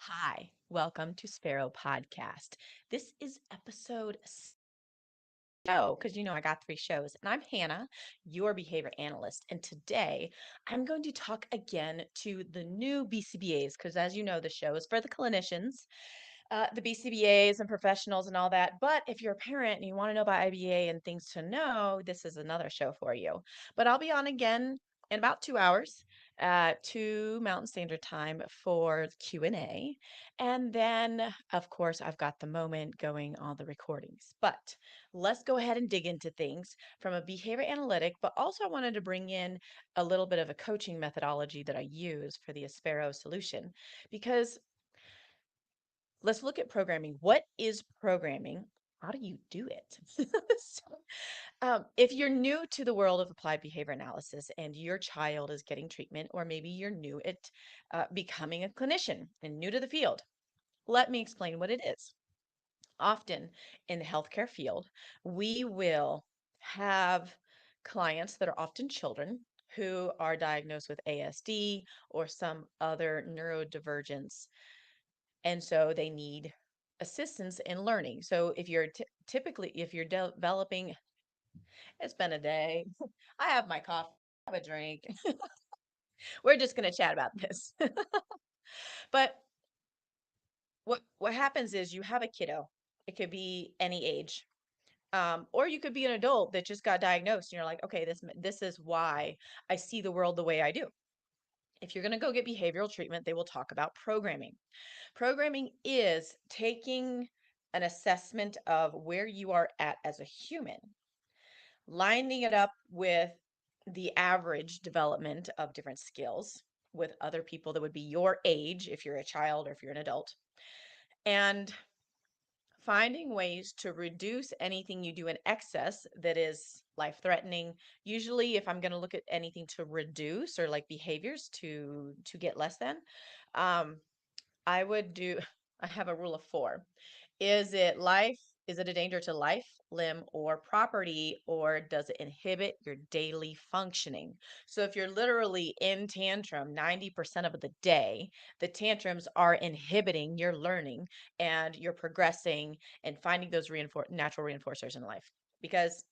Hi, welcome to Spero Podcast. This is episode show because I got three shows, and I'm Hannah, your behavior analyst. And today I'm going to talk again to the new BCBAs because, as you know, the show is for the clinicians, the BCBAs and professionals and all that. But if you're a parent and you want to know about IBA and things to know, this is another show for you. But I'll be on again in about 2 hours, 2 Mountain Standard Time for Q&A. And then, of course, I've got the moment going on the recordings. But let's go ahead and dig into things from a behavior analytic, but also I wanted to bring in a little bit of a coaching methodology that I use for the Espero solution because let's look at programming. What is programming? How do you do it? If you're new to the world of applied behavior analysis and your child is getting treatment, or maybe you're new at becoming a clinician and new to the field, let me explain what it is. Often in the healthcare field, we will have clients that are often children who are diagnosed with ASD or some other neurodivergence, and so they need assistance in learning. So if you're typically if you're developing, it's been a day. I have my coffee, have a drink. We're just going to chat about this. But what happens is you have a kiddo. It could be any age. Or you could be an adult that just got diagnosed and you're like, okay, this is why I see the world the way I do. If you're going to go get behavioral treatment, they will talk about programming. Programming is taking an assessment of where you are at as a human, lining it up with the average development of different skills with other people that would be your age if you're a child or if you're an adult, and finding ways to reduce anything you do in excess that is life threatening. Usually if I'm going to look at anything to reduce or like behaviors to get less than, um, I would do, I have a rule of four. Is it life? Is it a danger to life, limb, or property, or does it inhibit your daily functioning? So if you're literally in tantrum 90% of the day, the tantrums are inhibiting your learning and your progressing and finding those natural reinforcers in life. Because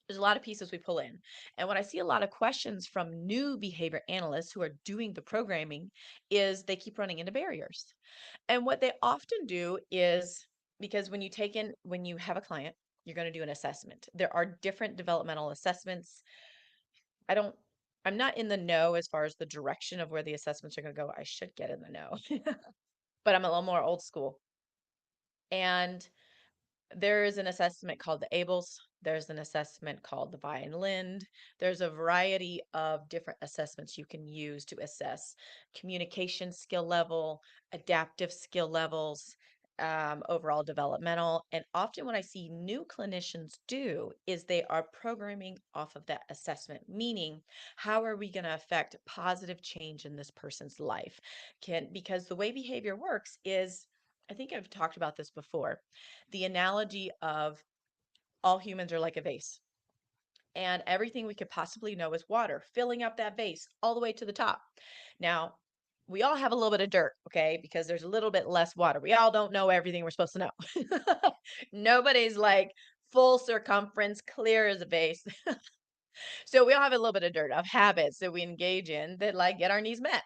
there's a lot of pieces we pull in. And what I see a lot of questions from new behavior analysts who are doing the programming is they keep running into barriers. And what they often do is, because when you have a client, you're going to do an assessment. There are different developmental assessments. I don't, I'm not in the know as far as the direction of where the assessments are going to go. I should get in the know, but I'm a little more old school. And there is an assessment called the ABLS. There's an assessment called the Vineland. There's a variety of different assessments you can use to assess communication skill level, adaptive skill levels, overall developmental. And often what I see new clinicians do is they are programming off of that assessment, meaning how are we going to affect positive change in this person's life? Because the way behavior works is, I think I've talked about this before, the analogy of all humans are like a vase, and everything we could possibly know is water filling up that vase all the way to the top. Now, we all have a little bit of dirt, okay, because there's a little bit less water. We all don't know everything we're supposed to know. Nobody's like full circumference, clear as a vase. So we all have a little bit of dirt, of habits that we engage in that like get our needs met.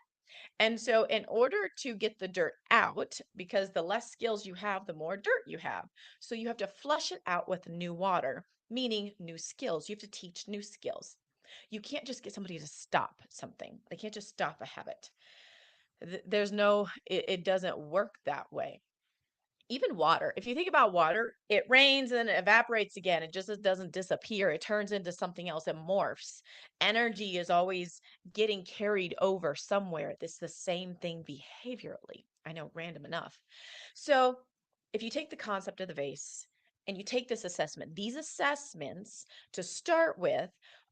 And so, in order to get the dirt out, because the less skills you have, the more dirt you have. So, you have to flush it out with new water, meaning new skills. You have to teach new skills. You can't just get somebody to stop something, they can't just stop a habit. There's no, it doesn't work that way. Even water, if you think about water, it rains and then it evaporates again. It just doesn't disappear. It turns into something else. It morphs. Energy is always getting carried over somewhere. It's the same thing behaviorally. I know, random enough. So if you take the concept of the vase and you take this assessment, these assessments to start with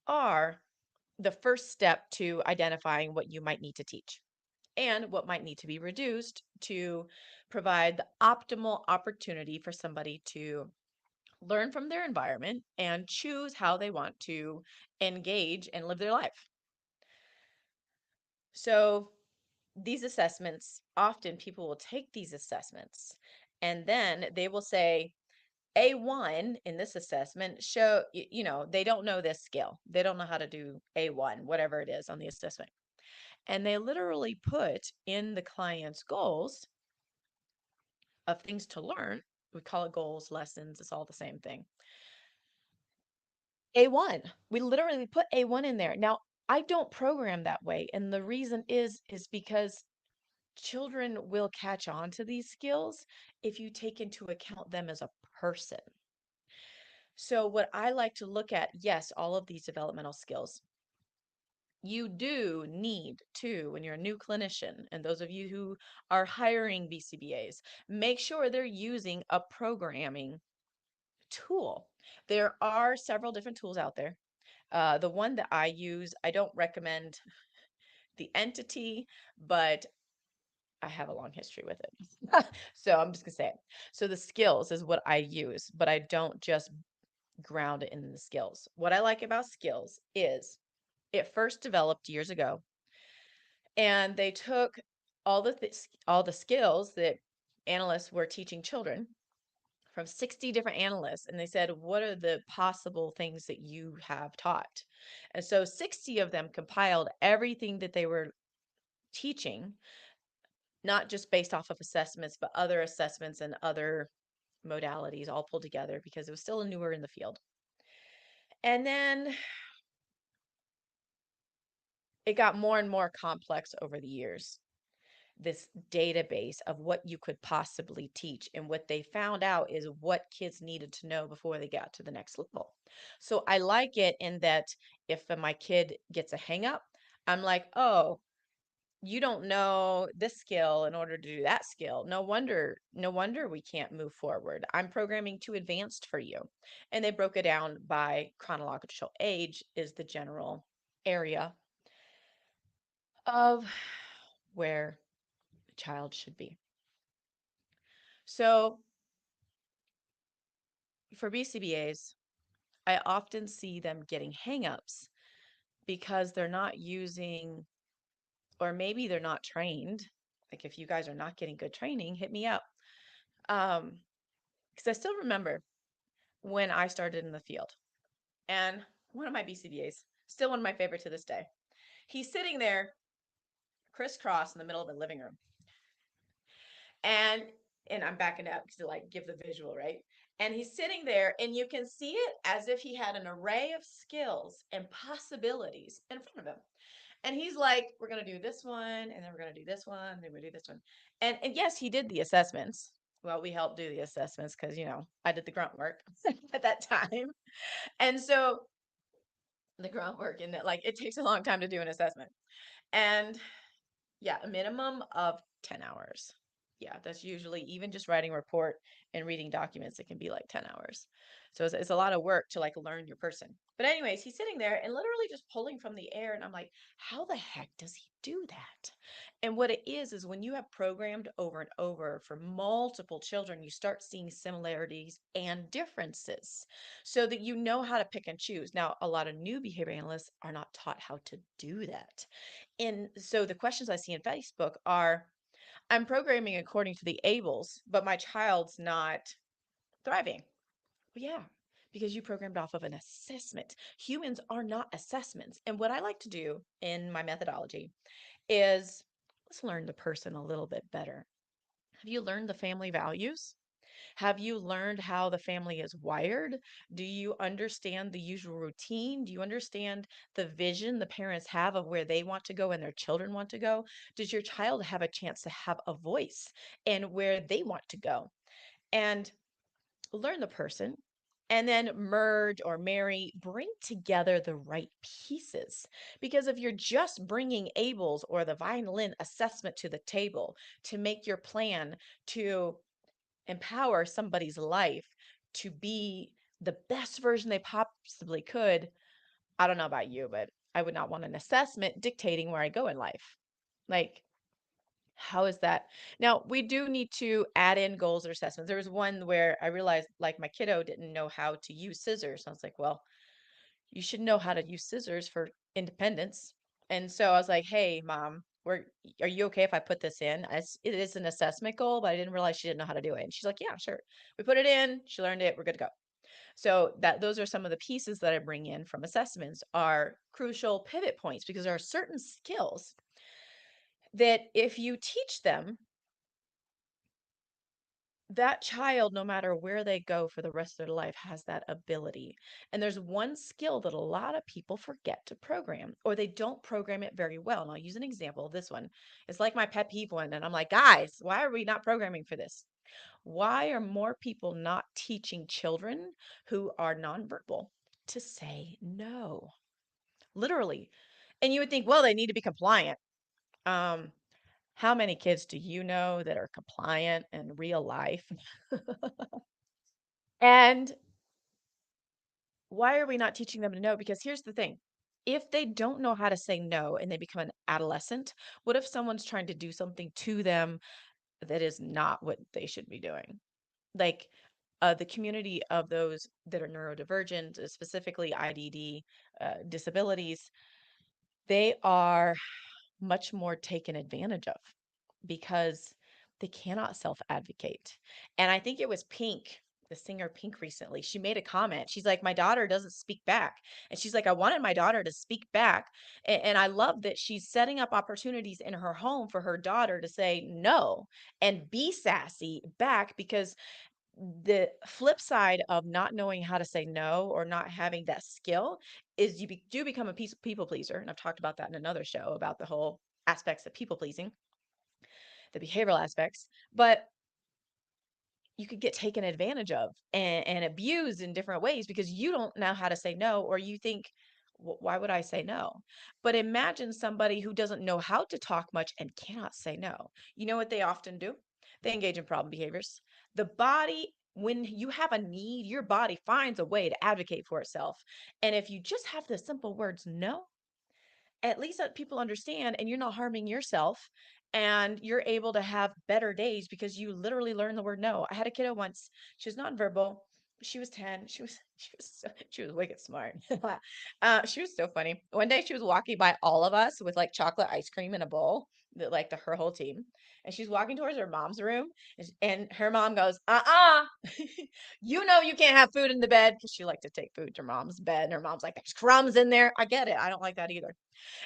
are the first step to identifying what you might need to teach and what might need to be reduced to provide the optimal opportunity for somebody to learn from their environment and choose how they want to engage and live their life. So these assessments, often people will take these assessments and then they will say, A1 in this assessment show, they don't know this skill. They don't know how to do A1, whatever it is on the assessment. And they literally put in the client's goals of things to learn. We call it goals, lessons, it's all the same thing. A1. We literally put A1 in there. Now, I don't program that way. And the reason is because children will catch on to these skills if you take into account them as a person. So, what I like to look at, yes, all of these developmental skills. You do need to, when you're a new clinician, and those of you who are hiring BCBAs, make sure they're using a programming tool. There are several different tools out there. The one that I use, I don't recommend the entity, but I have a long history with it. So I'm just gonna say it. So the skills is what I use, but I don't just ground it in the skills. What I like about skills is it first developed years ago, and they took all the skills that analysts were teaching children from 60 different analysts, and they said, what are the possible things that you have taught? And so 60 of them compiled everything that they were teaching, not just based off of assessments, but other assessments and other modalities all pulled together because it was still newer in the field. And then it got more and more complex over the years, this database of what you could possibly teach. And what they found out is what kids needed to know before they got to the next level. So I like it in that if my kid gets a hang up, I'm like, oh, you don't know this skill in order to do that skill. No wonder we can't move forward. I'm programming too advanced for you. And they broke it down by chronological age is the general area of where the child should be. So for BCBAs, I often see them getting hangups because they're not using, or maybe they're not trained. Like if you guys are not getting good training, hit me up. Because I still remember when I started in the field, and one of my BCBAs, still one of my favorite to this day. He's sitting there crisscross in the middle of the living room, and I'm backing up to like give the visual, right? And he's sitting there, and you can see it as if he had an array of skills and possibilities in front of him. And he's like, we're gonna do this one, and then we're gonna do this one, and then we're gonna do this one. And yes, he did the assessments. Well, we helped do the assessments because I did the grunt work at that time. And so the grunt work in that like it takes a long time to do an assessment. And yeah, a minimum of 10 hours. Yeah, that's usually even just writing a report and reading documents, it can be like 10 hours. So it's a lot of work to like learn your person. But anyways, he's sitting there and literally just pulling from the air. And I'm like, how the heck does he do that? And what it is when you have programmed over and over for multiple children, you start seeing similarities and differences so that you know how to pick and choose. Now, a lot of new behavior analysts are not taught how to do that. And so the questions I see in Facebook are, I'm programming according to the ables, but my child's not thriving. Well, yeah, because you programmed off of an assessment. Humans are not assessments. And what I like to do in my methodology is let's learn the person a little bit better. Have you learned the family values? Have you learned how the family is wired? Do you understand the usual routine? Do you understand the vision the parents have of where they want to go and their children want to go? Does your child have a chance to have a voice and where they want to go? And learn the person and then merge or marry, bring together the right pieces. Because if you're just bringing ables or the violin assessment to the table to make your plan to empower somebody's life to be the best version they possibly could, I don't know about you, but I would not want an assessment dictating where I go in life. Like, how is that? Now, we do need to add in goals or assessments. There was one where I realized like my kiddo didn't know how to use scissors. I was like, well, you should know how to use scissors for independence. And so I was like, hey, mom, we're are you okay if I put this in? It is an assessment goal, but I didn't realize she didn't know how to do it. And she's like, yeah, sure. We put it in, she learned it, we're good to go. So those are some of the pieces that I bring in from assessments are crucial pivot points because there are certain skills that if you teach them, that child, no matter where they go for the rest of their life, has that ability. And there's one skill that a lot of people forget to program, or they don't program it very well. And I'll use an example of this one. It's like my pet peeve one. And I'm like, guys, why are we not programming for this? Why are more people not teaching children who are nonverbal to say no? Literally. And you would think, well, they need to be compliant. Um, how many kids do you know that are compliant in real life? And why are we not teaching them to know? Because here's the thing. If they don't know how to say no and they become an adolescent, what if someone's trying to do something to them that is not what they should be doing? Like the community of those that are neurodivergent, specifically IDD disabilities, they are much more taken advantage of because they cannot self-advocate. And I think it was Pink, the singer Pink recently. She made a comment. She's like, my daughter doesn't speak back. And she's like, I wanted my daughter to speak back. And I love that she's setting up opportunities in her home for her daughter to say no and be sassy back because the flip side of not knowing how to say no or not having that skill is do become a people pleaser. And I've talked about that in another show about the whole aspects of people pleasing, the behavioral aspects. But you could get taken advantage of and abused in different ways because you don't know how to say no, or you think, Why would I say no?" But imagine somebody who doesn't know how to talk much and cannot say no. You know what they often do? They engage in problem behaviors. The body, when you have a need, your body finds a way to advocate for itself. And if you just have the simple words no, at least that people understand and you're not harming yourself and you're able to have better days because you literally learn the word no. I had a kiddo once. She was nonverbal. She was 10. She was wicked smart. She was so funny. One day she was walking by all of us with like chocolate ice cream in a bowl, that like her whole team. And she's walking towards her mom's room and her mom goes, you know you can't have food in the bed because she liked to take food to her mom's bed. And her mom's like, there's crumbs in there. I get it. I don't like that either.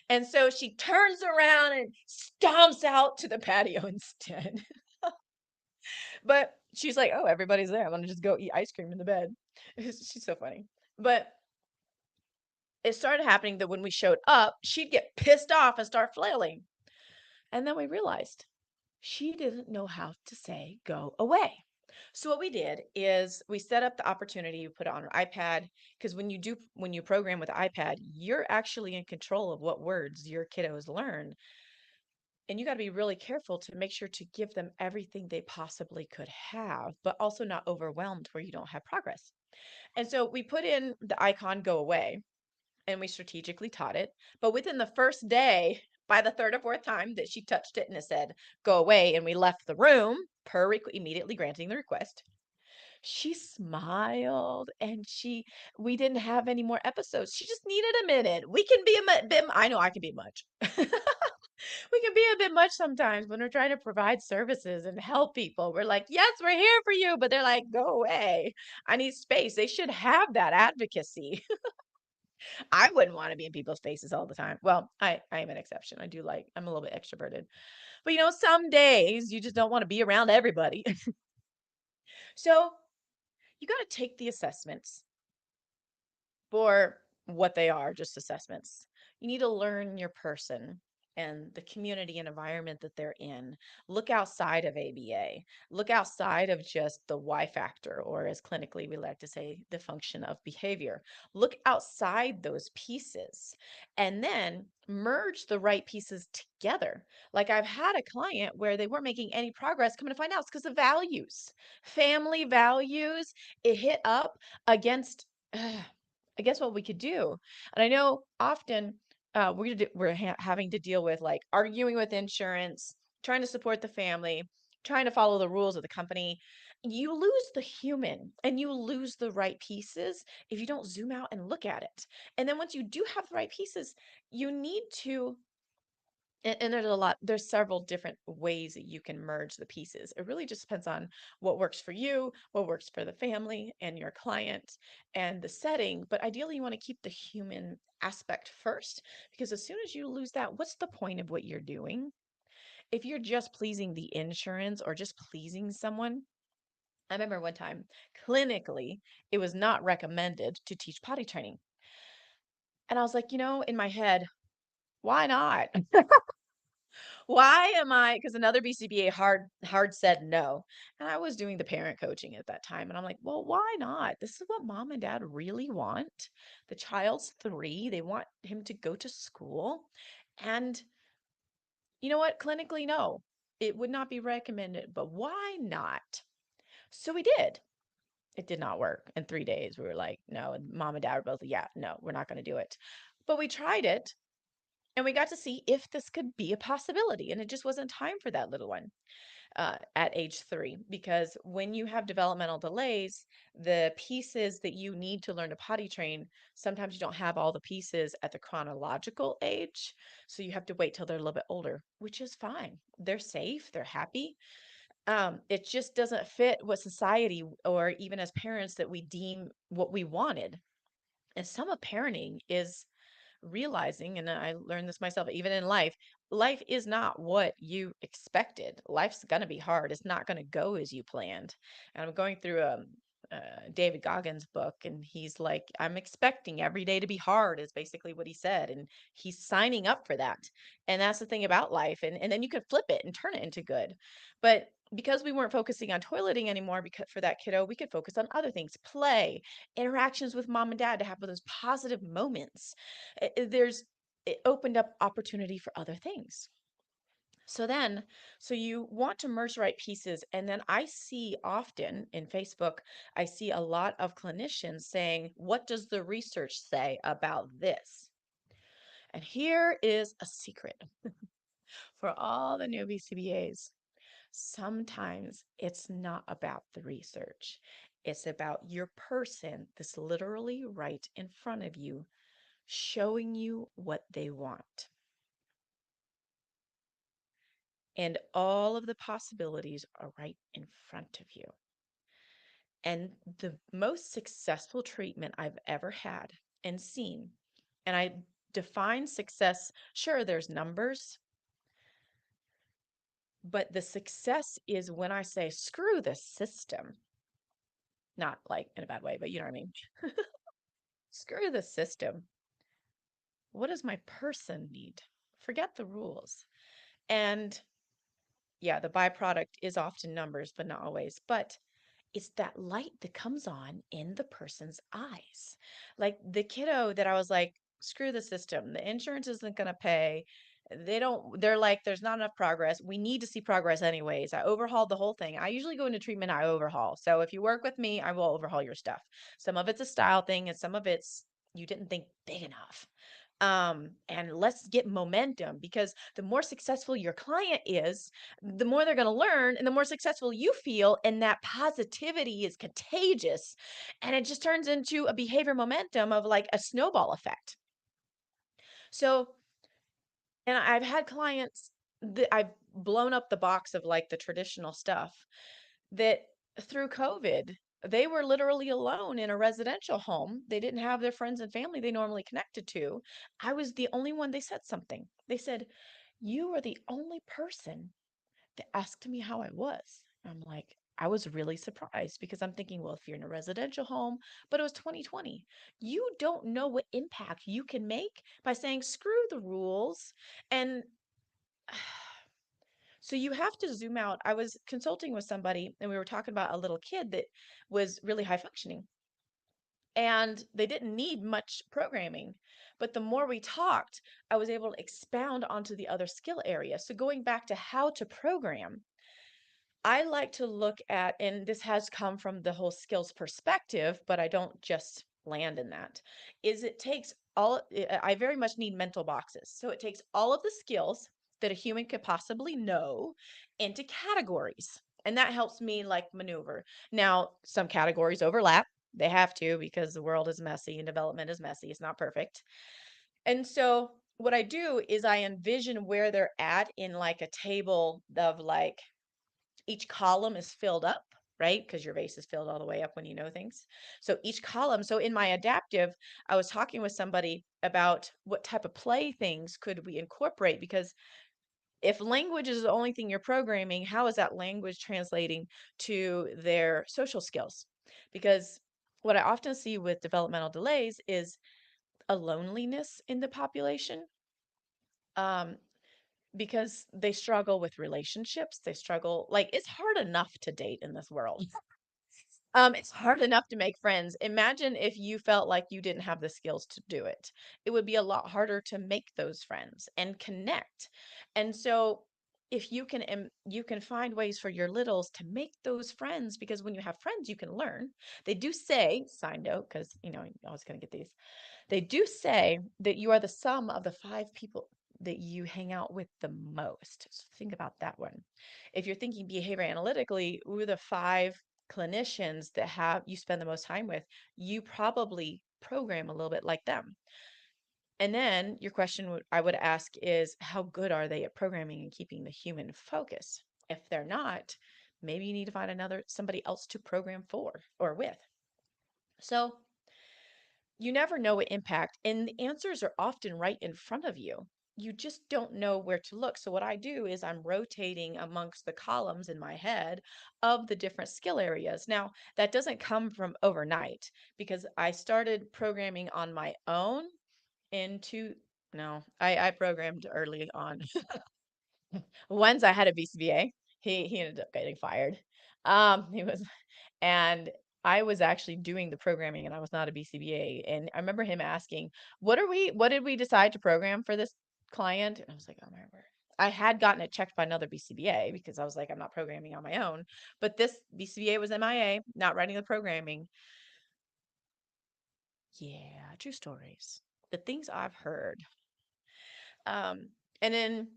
And so she turns around and stomps out to the patio instead. But she's like, "Oh, everybody's there. I'm gonna just go eat ice cream in the bed." She's so funny. But it started happening that when we showed up, she'd get pissed off and start flailing. And then we realized she didn't know how to say go away. So what we did is we set up the opportunity, you put it on her iPad, because when you program with the iPad, you're actually in control of what words your kiddos learn. And you got to be really careful to make sure to give them everything they possibly could have, but also not overwhelmed where you don't have progress. And so we put in the icon go away and we strategically taught it. But within the first day, by the third or fourth time that she touched it and it said go away and we left the room, immediately granting the request, she smiled and we didn't have any more episodes. She just needed a minute. We can be a bit, I know I can be much. We can be a bit much sometimes when we're trying to provide services and help people. We're like, yes, we're here for you. But they're like, go away. I need space. They should have that advocacy. I wouldn't want to be in people's faces all the time. Well, I am an exception. I'm a little bit extroverted. But some days you just don't want to be around everybody. So you got to take the assessments for what they are, just assessments. You need to learn your person and the community and environment that they're in. Look outside of ABA. Look outside of just the Y factor, or as clinically we like to say, the function of behavior. Look outside those pieces and then merge the right pieces together. Like I've had a client where they weren't making any progress, coming to find out it's because of values, family values. It hit up against I guess what we could do. And I know often having to deal with like arguing with insurance, trying to support the family, trying to follow the rules of the company. You lose the human and you lose the right pieces if you don't zoom out and look at it. And then once you do have the right pieces, you need to And there's several different ways that you can merge the pieces. It really just depends on what works for you, what works for the family and your client and the setting. But ideally, you want to keep the human aspect first, because as soon as you lose that, what's the point of what you're doing? If you're just pleasing the insurance or just pleasing someone, I remember one time clinically, it was not recommended to teach potty training. And I was like, in my head, why not? Why am I? Because another BCBA hard said no. And I was doing the parent coaching at that time. And I'm like, well, why not? This is what mom and dad really want. The child's 3. They want him to go to school. And you know what? Clinically, no, it would not be recommended. But why not? So we did. It did not work. In 3 days, we were like, no. And mom and dad were both, yeah, no, we're not going to do it. But we tried it. And we got to see if this could be a possibility. And it just wasn't time for that little one at age 3, because when you have developmental delays, the pieces that you need to learn to potty train, sometimes you don't have all the pieces at the chronological age. So you have to wait till they're a little bit older, which is fine. They're safe, they're happy. It just doesn't fit what society or even as parents that we deem what we wanted. And some of parenting is realizing, and I learned this myself, even in life, life is not what you expected. Life's going to be hard. It's not going to go as you planned. And I'm going through David Goggins book, and he's like, I'm expecting every day to be hard, is basically what he said. And he's signing up for that. And that's the thing about life. And then you could flip it and turn it into good. But because we weren't focusing on toileting anymore, because for that kiddo, we could focus on other things, play, interactions with mom and dad, to have those positive moments. It opened up opportunity for other things. So then, so you want to merge the right pieces. And then I see often in Facebook, I see a lot of clinicians saying, what does the research say about this? And here is a secret for all the new BCBAs. Sometimes it's not about the research. It's about your person that's literally right in front of you, showing you what they want. And all of the possibilities are right in front of you. And the most successful treatment I've ever had and seen, and I define success, sure, there's numbers, but the success is when I say, screw the system, not like in a bad way, but you know what I mean? Screw the system. What does my person need? Forget the rules. And yeah, the byproduct is often numbers, but not always. But it's that light that comes on in the person's eyes. Like the kiddo that I was like, screw the system. The insurance isn't going to pay. They're like, there's not enough progress. We need to see progress anyways. I overhauled the whole thing. I usually go into treatment, I overhaul. So if you work with me, I will overhaul your stuff. Some of it's a style thing, and some of it's you didn't think big enough. And let's get momentum, because the more successful your client is, the more they're going to learn, and the more successful you feel, and that positivity is contagious, and it just turns into a behavior momentum of like a snowball effect. So, and I've had clients that I've blown up the box of like the traditional stuff, that through COVID, they were literally alone in a residential home. They didn't have their friends and family they normally connected to. I was the only one. They said something. They said, you are the only person that asked me how I was. I'm like, I was really surprised, because I'm thinking, well, if you're in a residential home, but it was 2020, you don't know what impact you can make by saying, screw the rules. And so you have to zoom out. I was consulting with somebody, and we were talking about a little kid that was really high functioning, and they didn't need much programming. But the more we talked, I was able to expound onto the other skill areas. So going back to how to program, I like to look at, and this has come from the whole skills perspective, but I don't just land in that, is it takes all, I very much need mental boxes. So it takes all of the skills that a human could possibly know into categories. And that helps me like maneuver. Now, some categories overlap. They have to, because the world is messy and development is messy. It's not perfect. And so what I do is I envision where they're at in like a table of like each column is filled up, right? Because your vase is filled all the way up when you know things. So each column, so in my adaptive, I was talking with somebody about what type of play things could we incorporate, because if language is the only thing you're programming, how is that language translating to their social skills? Because what I often see with developmental delays is a loneliness in the population. Um, because they struggle with relationships. They struggle, like, it's hard enough to date in this world. It's hard enough to make friends. Imagine if you felt like you didn't have the skills to do it. It would be a lot harder to make those friends and connect. And so if you can you can find ways for your littles to make those friends, because when you have friends you can learn. They do say, side note, because you're always going to get these, they do say that you are the sum of the five people that you hang out with the most. So think about that one. If you're thinking behavior analytically, who are the five clinicians that have you spend the most time with? You probably program a little bit like them. And then your question I would ask is, how good are they at programming and keeping the human focus? If they're not, maybe you need to find somebody else to program for or with. So you never know what impact, and the answers are often right in front of you. You just don't know where to look. So what I do is I'm rotating amongst the columns in my head of the different skill areas. Now, that doesn't come from overnight, because I started programming on my own into, no, I programmed early on. Once I had a BCBA, he ended up getting fired. He was, and I was actually doing the programming and I was not a BCBA. And I remember him asking, what did we decide to program for this client? And I was like, oh my word. I had gotten it checked by another BCBA because I was like, I'm not programming on my own. But this BCBA was MIA, not writing the programming. Yeah, true stories. The things I've heard. Um, and then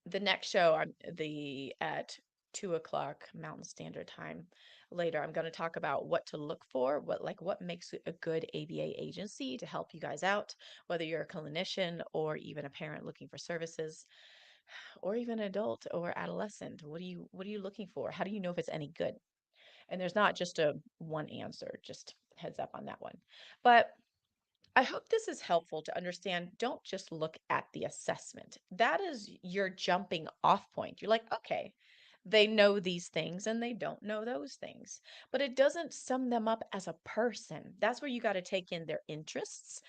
the next show, the at 2 o'clock Mountain Standard Time later, I'm going to talk about what to look for, what makes a good ABA agency to help you guys out, whether you're a clinician or even a parent looking for services, or even an adult or adolescent. What are you looking for? How do you know if it's any good? And there's not just a one answer, just heads up on that one. But I hope this is helpful to understand. Don't just look at the assessment. That is your jumping off point. You're like, okay, they know these things and they don't know those things, but it doesn't sum them up as a person. That's where you got to take in their interests.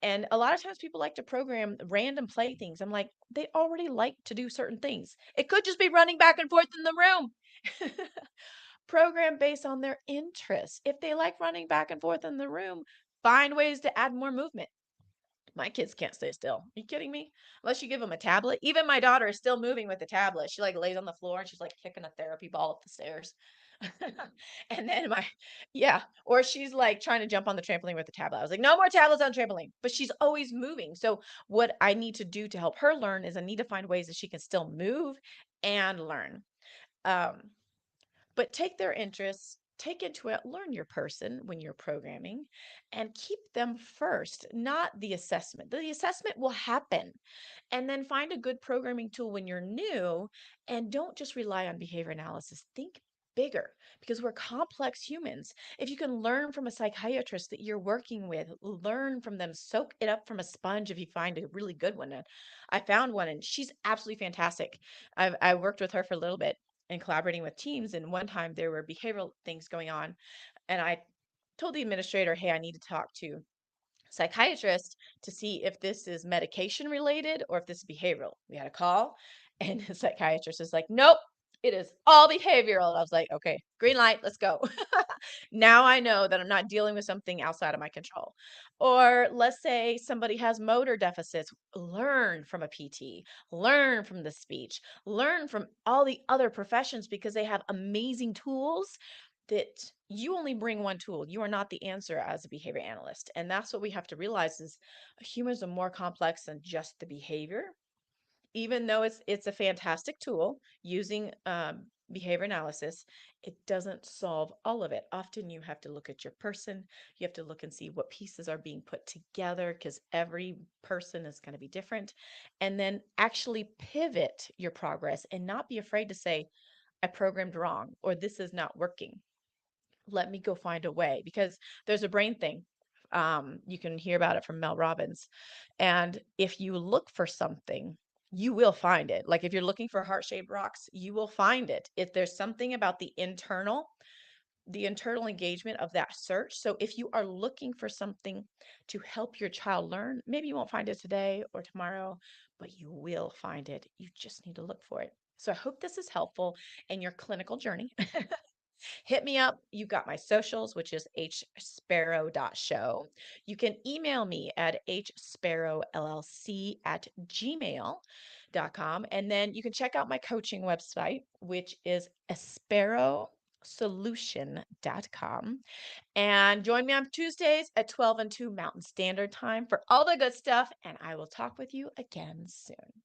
And a lot of times people like to program random play things. I'm like, they already like to do certain things. It could just be running back and forth in the room. Program based on their interests. If they like running back and forth in the room, find ways to add more movement. My kids can't stay still. Are you kidding me? Unless you give them a tablet. Even my daughter is still moving with the tablet. She like lays on the floor and she's like kicking a therapy ball up the stairs. And then yeah, or she's like trying to jump on the trampoline with the tablet. I was like, no more tablets on trampoline, but she's always moving. So what I need to do to help her learn is I need to find ways that she can still move and learn. Um, but take their interests, take into it, learn your person when you're programming, and keep them first, not the assessment. The assessment will happen. And then find a good programming tool when you're new, and don't just rely on behavior analysis. Think bigger, because we're complex humans. If you can learn from a psychiatrist that you're working with, learn from them, soak it up from a sponge if you find a really good one. And I found one and she's absolutely fantastic. I worked with her for a little bit and collaborating with teams. And one time there were behavioral things going on. And I told the administrator, hey, I need to talk to psychiatrist to see if this is medication related or if this is behavioral. We had a call and the psychiatrist is like, nope, it is all behavioral. I was like, okay, green light, let's go. Now I know that I'm not dealing with something outside of my control. Or let's say somebody has motor deficits, learn from a PT, learn from the speech, learn from all the other professions, because they have amazing tools that you only bring one tool. You are not the answer as a behavior analyst. And that's what we have to realize is humans are more complex than just the behavior. Even though it's a fantastic tool, using behavior analysis, it doesn't solve all of it. Often you have to look at your person, you have to look and see what pieces are being put together because every person is going to be different. And then actually pivot your progress and not be afraid to say, I programmed wrong or this is not working. Let me go find a way because there's a brain thing. You can hear about it from Mel Robbins. And if you look for something, you will find it. Like if you're looking for heart-shaped rocks, you will find it. If there's something about the internal engagement of that search. So if you are looking for something to help your child learn, maybe you won't find it today or tomorrow, but you will find it. You just need to look for it. So I hope this is helpful in your clinical journey. Hit me up. You got my socials, which is hsperollc. You can email me at hsperollc@gmail.com. And then you can check out my coaching website, which is esperosolution.com. And join me on Tuesdays at 12 and 2 Mountain Standard Time for all the good stuff. And I will talk with you again soon.